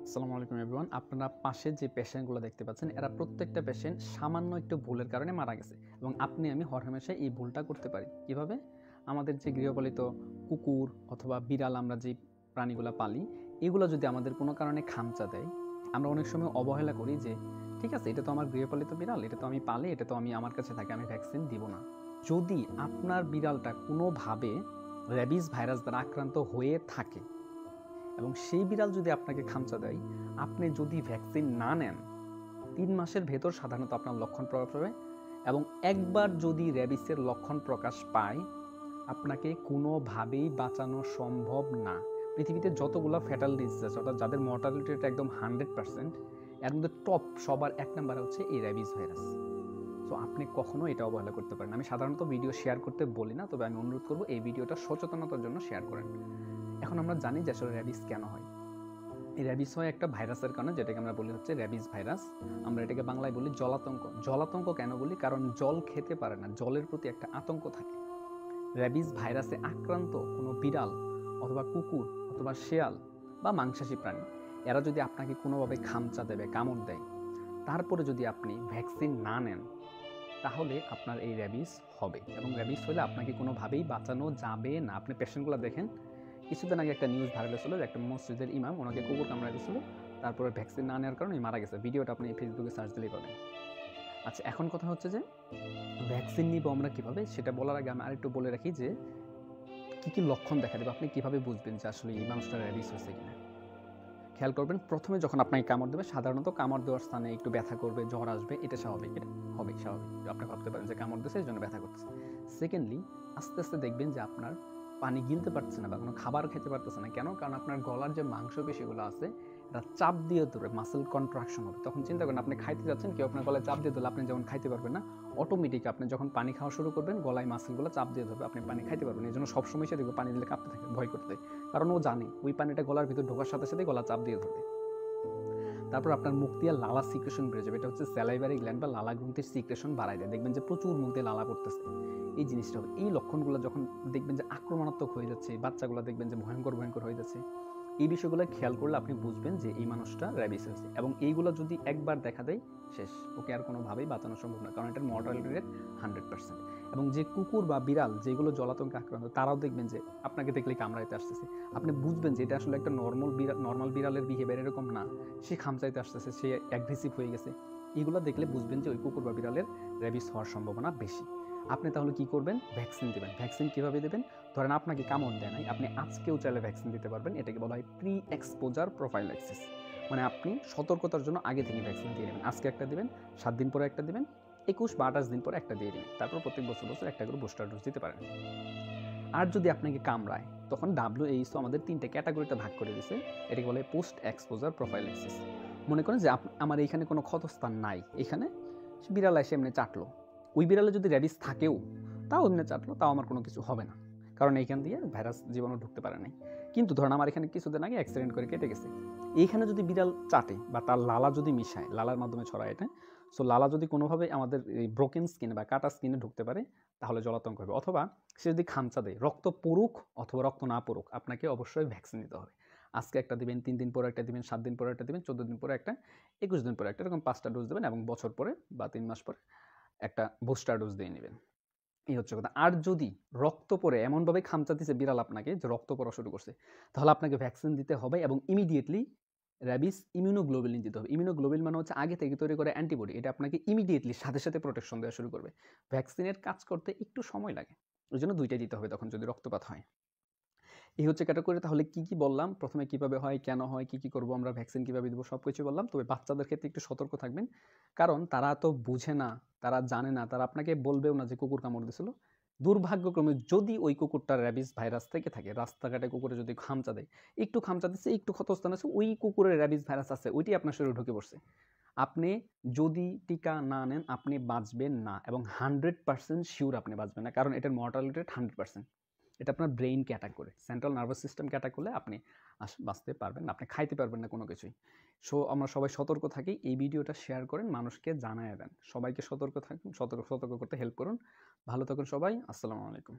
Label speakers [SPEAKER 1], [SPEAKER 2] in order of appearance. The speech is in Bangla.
[SPEAKER 1] আসসালামু আলাইকুম এভরিওয়ান। আপনারা পাশে যে পেশেন্টগুলো দেখতে পাচ্ছেন, এরা প্রত্যেকটা পেশেন্ট সামান্য একটু ভুলের কারণে মারা গেছে এবং আপনি আমি হরহামেশা এই ভুলটা করতে পারি। কিভাবে? আমাদের যে গৃহপালিত কুকুর অথবা বিড়াল আমরা যে প্রাণীগুলো পালি, এগুলো যদি আমাদের কোনো কারণে খামচা দেয়, আমরা অনেক সময় অবহেলা করি যে ঠিক আছে, এটা তো আমার গৃহপালিত বিড়াল, এটা তো আমি পালি, এটা তো আমি আমার কাছে থাকে, আমি ভ্যাকসিন দিব না। যদি আপনার বিড়ালটা কোনোভাবে র্যাবিস ভাইরাস দ্বারা আক্রান্ত হয়ে থাকে এবং সেই বিড়াল যদি আপনাকে খামচা দেয়, আপনি যদি ভ্যাকসিন না নেন ৩ মাসের ভেতর সাধারণত আপনার লক্ষণ প্রকাশ পাবে এবং একবার যদি র্যাবিসের লক্ষণ প্রকাশ পায়, আপনাকে কোনোভাবেই বাঁচানো সম্ভব না। পৃথিবীতে যতগুলো ফ্যাটাল ডিজিজ আছে, অর্থাৎ যাদের মর্টালিটি রেট একদম 100%, এর মধ্যে টপ সবার ১ নাম্বার হচ্ছে এই র্যাবিস ভাইরাস। সো আপনি কখনো এটা অবহেলা করতে পারেন। আমি সাধারণত ভিডিও শেয়ার করতে বলি না, তবে আমি অনুরোধ করব এই ভিডিওটা সচেতনতার জন্য শেয়ার করেন। এখন আমরা জানি যে আসলে র্যাবিস কেন হয়। এই র্যাবিস হয় একটা ভাইরাসের কারণে, যেটাকে আমরা বলি হচ্ছে র্যাবিস ভাইরাস। আমরা এটাকে বাংলায় বলি জলাতঙ্ক। জলাতঙ্ক কেন বলি? কারণ জল খেতে পারে না, জলের প্রতি একটা আতঙ্ক থাকে। র্যাবিস ভাইরাসে আক্রান্ত কোনো বিড়াল অথবা কুকুর অথবা শেয়াল বা মাংসাশী প্রাণী, এরা যদি আপনাকে কোনোভাবে খামচা দেবে, কামড় দেয়, তারপরে যদি আপনি ভ্যাকসিন না নেন, তাহলে আপনার এই র্যাবিস হবে এবং র্যাবিস হলে আপনাকে কোনোভাবেই বাঁচানো যাবে না। আপনি পেশেন্টগুলো দেখেন, কিছুদিন আগে একটা নিউজ ভাইরাল হয়েছিল যে একটা মসজিদের ইমাম, ওনাকে কুকুর কামড়ায় দিয়েছিল, তারপরে ভ্যাকসিন না নেওয়ার কারণে মারা গেছে। ভিডিওটা আপনি ফেসবুকে সার্চ দিলেই পাবেন। আচ্ছা, এখন কথা হচ্ছে যে ভ্যাকসিন নিব আমরা কীভাবে, সেটা বলার আগে আমি আরেকটু বলে রাখি যে কী কী লক্ষণ দেখা দেবে, আপনি কীভাবে বুঝবেন যে আসলে এই মানুষটার র্যাবিস হয়েছে কিনা। খেয়াল করবেন, প্রথমে যখন আপনাকে কামড় দেবে, সাধারণত কামড় দেওয়ার স্থানে একটু ব্যথা করবে, জ্বর আসবে, এটা স্বাভাবিক, এটা হবেই স্বাভাবিক। আপনি ভাবতে পারেন যে কামড় দিয়েছে এই জন্য ব্যথা করতেছে। সেকেন্ডলি, আস্তে আস্তে দেখবেন যে আপনার পানি গিলতে পারছে না বা কোনো খাবার খেতে পারতেছে না। কেন? কারণ আপনার গলার যে মাংসপেশিগুলো আছে, এটা চাপ দিয়ে ধরে মাসেল কন্ট্রাকশন হবে। তখন চিন্তা করেন, আপনি খাইতে যাচ্ছেন, কেউ আপনার গলায় চাপ দিয়ে ধরলে আপনি যেমন খাইতে পারবেন না, অটোমেটিক আপনি যখন পানি খাওয়া শুরু করবেন, গলায় মাসেলগুলো চাপ দিয়ে ধরবে, আপনি পানি খাইতে পারবেন। এই জন্য সবসময় সে দেখবে পানি দিলে কাঁপতে থাকে, ভয় করতে, কারণ ও জানে ওই পানিটা গলার ভিতর ঢোকার সাথে সাথে গলা চাপ দিয়ে ধরবে। তারপর আপনার মুখ দিয়ে লালা সিক্রেশন বেড়ে যাবে। এটা হচ্ছে স্যালাইভারি গ্ল্যান্ড বা লালা গ্রন্থির সিক্রেশন বাড়ায় দেয়। দেখবেন যে প্রচুর মুখ দিয়ে লালা পড়তেছে, এই জিনিসটা হবে। এই লক্ষণগুলো যখন দেখবেন যে আক্রমণাত্মক হয়ে যাচ্ছে, বাচ্চাগুলো দেখবেন যে ভয়ঙ্কর ভয়ঙ্কর হয়ে যাচ্ছে, এই বিষয়গুলো খেয়াল করলে আপনি বুঝবেন যে এই মানুষটা র্যাবিস হয়েছে। এবং এইগুলো যদি একবার দেখা দেয়, শেষ, ওকে আর কোনোভাবেই বাঁচানো সম্ভব না, কারণ এটার মর্টালিটি রেট 100%। এবং যে কুকুর বা বিড়াল যেগুলো জলাতঙ্কে আক্রান্ত, তারাও দেখবেন যে আপনাকে দেখলেই কামড়াইতে আসতেছে। আপনি বুঝবেন যে এটা আসলে একটা নর্মাল বিড়ালের বিহেভিয়ার এরকম না, সে খামচাইতে আসতেছে, সে অ্যাগ্রেসিভ হয়ে গেছে। এগুলো দেখলে বুঝবেন যে ওই কুকুর বা বিড়ালের র্যাবিস হওয়ার সম্ভাবনা বেশি। আপনি তাহলে কি করবেন? ভ্যাকসিন দেবেন। ভ্যাকসিন কীভাবে দেবেন? ধরেন আপনাকে কামড় দেয় নাই, আপনি আজকেও চাইলে ভ্যাকসিন দিতে পারবেন। এটাকে বলা হয় প্রি এক্সপোজার প্রোফাইল্যাক্সিস। মানে আপনি সতর্কতার জন্য আগে থেকে ভ্যাকসিন দিয়ে নেবেন। আজকে একটা দিবেন, 7 দিন পরে একটা দিবেন, 21 বা 28 দিন পরে একটা দিয়ে দিবেন। তারপর প্রত্যেক বছর বছর একটা করে বুস্টার ডোজ দিতে পারেন। আর যদি আপনাকে কামড়ায়, তখন WHO আমাদের 3টে ক্যাটাগরিতে ভাগ করে দিয়েছে। এটাকে বলে পোস্ট এক্সপোজার প্রোফাইল্যাক্সিস। মনে করেন যে আমার এইখানে কোনো ক্ষতস্থান নাই, এখানে বিড়াল এসে এমনি চাটলো, ওই বিড়ালে যদি র্যাবিস থাকেও, তাও এমনি চাটলো, তাও আমার কোনো কিছু হবে না, কারণ এইখান দিয়ে ভাইরাস জীবাণু ঢুকতে পারে নাই। কিন্তু ধরেন আমার এখানে কিছুদিন আগে অ্যাক্সিডেন্ট করে কেটে গেছে, এইখানে যদি বিড়াল চাটে বা তার লালা যদি মিশায়, লালার মাধ্যমে ছড়ায় এটা, সো লালা যদি কোনোভাবে আমাদের এই ব্রোকেন স্কিনে বা কাটা স্কিনে ঢুকতে পারে, তাহলে জলাতঙ্ক হবে। অথবা সে যদি খামচা দেয়, রক্ত পড়ুক অথবা রক্ত না পড়ুক, আপনাকে অবশ্যই ভ্যাকসিন দিতে হবে। আজকে একটা দিবেন, 3 দিন পরে একটা দিবেন, 7 দিন পরে একটা দিবেন, 14 দিন পরে একটা, 21 দিন পরে একটা, এরকম 5টা ডোজ দেবেন এবং বছর পরে বা 3 মাস পরে একটা বুস্টার ডোজ দিয়ে নেবেন। এই হচ্ছে কথা। আর যদি রক্ত পড়ে, এমনভাবে খামচা দিছে বিড়াল আপনাকে যে রক্ত পড়া শুরু করছে, তাহলে আপনাকে ভ্যাকসিন দিতে হবে এবং ইমিডিয়েটলি র্যাবিস ইমিউনোগ্লোবুলিন দিতে হবে। ইমিউনোগ্লোবুলিন মানে হচ্ছে আগে থেকে তৈরি করা অ্যান্টিবডি। এটা আপনাকে ইমিডিয়েটলি সাথে সাথে প্রোটেকশন দেওয়া শুরু করবে। ভ্যাকসিনের কাজ করতে একটু সময় লাগে, ওই জন্য 2টাই দিতে হবে তখন যদি রক্তপাত হয়। এই হচ্ছে ক্যাটাগরি। তাহলে কি কি বললাম, প্রথমে কিভাবে হয়, কেন হয়, কি কি করব আমরা, ভ্যাকসিন কিভাবে দিব, সবকিছু বললাম। তবে বাচ্চাদের ক্ষেত্রে একটু সতর্ক থাকবেন, কারণ তারা তো বুঝে না, তারা জানে না, তারা আপনাকে বলবেও না যে কুকুর কামড় দিয়েছিল। দুর্ভাগ্যক্রমে যদি ওই কুকুরটার র্যাবিস ভাইরাস থেকে থাকে, রাস্তাঘাটে কুকুরে যদি খামচা দেয়, একটু খামচা দিচ্ছে, একটু ক্ষতস্থান আছে, ওই কুকুরের র্যাবিস ভাইরাস আছে, ওইটি আপনার শরীরে ঢুকে পড়ছে, আপনি যদি টিকা না নেন আপনি বাঁচবেন না এবং 100% শিওর আপনি বাঁচবেন না, কারণ এটার মর্টালিটি রেট 100%। এটা আপনার ব্রেইনকে অ্যাটাক করে, সেন্ট্রাল নার্ভাস সিস্টেমকে অ্যাটাক করলে আপনি বাঁচতে পারবেন না, আপনি খাইতে পারবেন না কোনো কিছুই। সো আমরা সবাই সতর্ক থাকি, এই ভিডিওটা শেয়ার করেন, মানুষকে জানায় দেন, সবাইকে সতর্ক থাকুন, সতর্ক করতে হেল্প করুন। ভালো থাকুন সবাই, আসসালামু আলাইকুম।